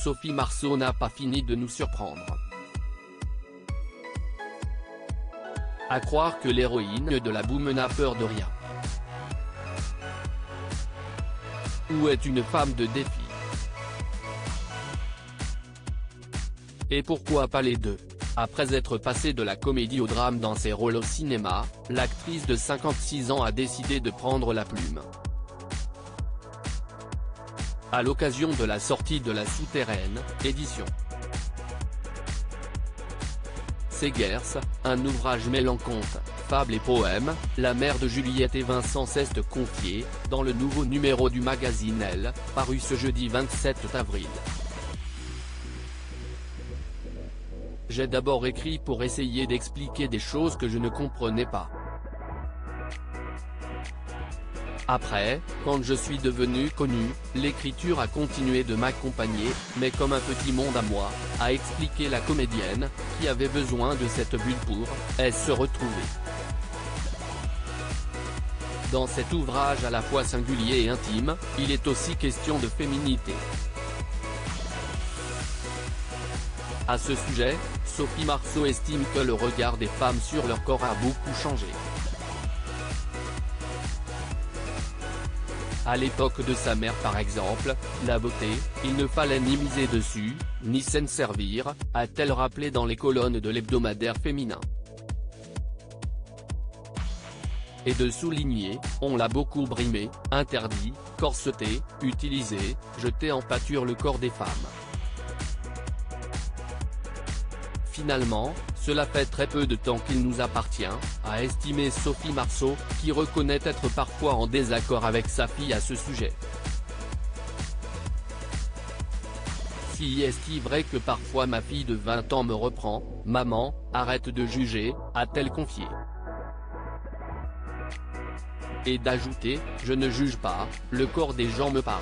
Sophie Marceau n'a pas fini de nous surprendre. À croire que l'héroïne de la boum n'a peur de rien. Ou est une femme de défi. Et pourquoi pas les deux? Après être passée de la comédie au drame dans ses rôles au cinéma, l'actrice de 56 ans a décidé de prendre la plume. À l'occasion de la sortie de La Souterraine, édition Segers, un ouvrage mêlant contes, fables et poèmes, la mère de Juliette et Vincent s'est confiée, dans le nouveau numéro du magazine Elle, paru ce jeudi 27 avril. J'ai d'abord écrit pour essayer d'expliquer des choses que je ne comprenais pas. Après, quand je suis devenu connu, l'écriture a continué de m'accompagner, mais comme un petit monde à moi, a expliqué la comédienne, qui avait besoin de cette bulle pour se retrouver. Dans cet ouvrage à la fois singulier et intime, il est aussi question de féminité. À ce sujet, Sophie Marceau estime que le regard des femmes sur leur corps a beaucoup changé. À l'époque de sa mère par exemple, la beauté, il ne fallait ni miser dessus, ni s'en servir, a-t-elle rappelé dans les colonnes de l'hebdomadaire féminin. Et de souligner, on l'a beaucoup brimé, interdit, corseté, utilisé, jeté en pâture le corps des femmes. Finalement, cela fait très peu de temps qu'il nous appartient, a estimé Sophie Marceau, qui reconnaît être parfois en désaccord avec sa fille à ce sujet. Si est-il vrai que parfois ma fille de 20 ans me reprend, « Maman, arrête de juger », a-t-elle confié. Et d'ajouter, « Je ne juge pas, le corps des gens me parle ».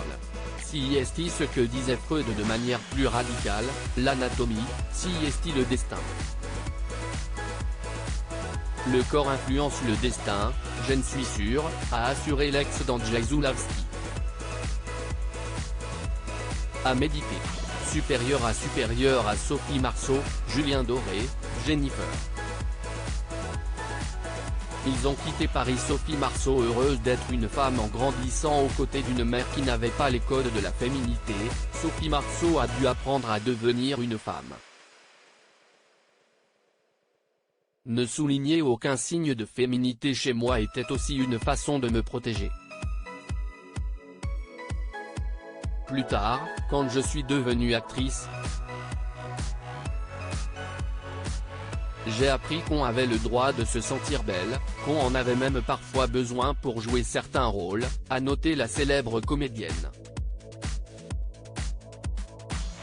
Si est-il ce que disait Freud de manière plus radicale, l'anatomie, si est-il le destin. Le corps influence le destin, je ne suis sûr, a assuré l'ex d'Andrzej Zulawski. À méditer. Supérieur à Sophie Marceau, Julien Doré, Jennifer. Ils ont quitté Paris. Sophie Marceau, heureuse d'être une femme en grandissant aux côtés d'une mère qui n'avait pas les codes de la féminité, Sophie Marceau a dû apprendre à devenir une femme. Ne souligner aucun signe de féminité chez moi était aussi une façon de me protéger. Plus tard, quand je suis devenue actrice, j'ai appris qu'on avait le droit de se sentir belle, qu'on en avait même parfois besoin pour jouer certains rôles, a noté la célèbre comédienne.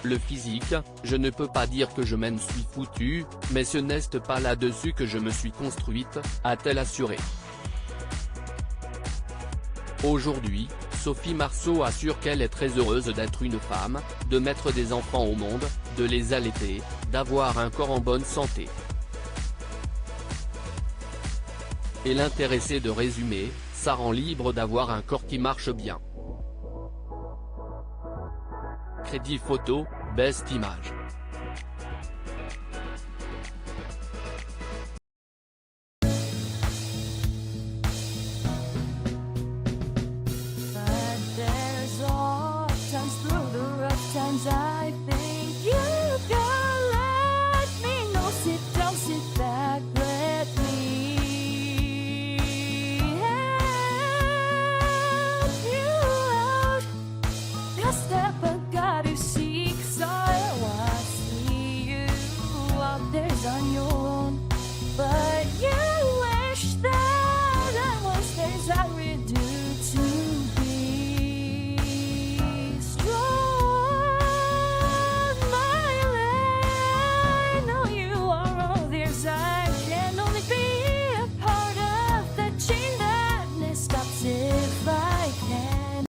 Le physique, je ne peux pas dire que je m'en suis foutue, mais ce n'est pas là-dessus que je me suis construite, a-t-elle assuré. Aujourd'hui, Sophie Marceau assure qu'elle est très heureuse d'être une femme, de mettre des enfants au monde, de les allaiter, d'avoir un corps en bonne santé. Et l'intéressé de résumer, ça rend libre d'avoir un corps qui marche bien. Crédit photo, Best Image.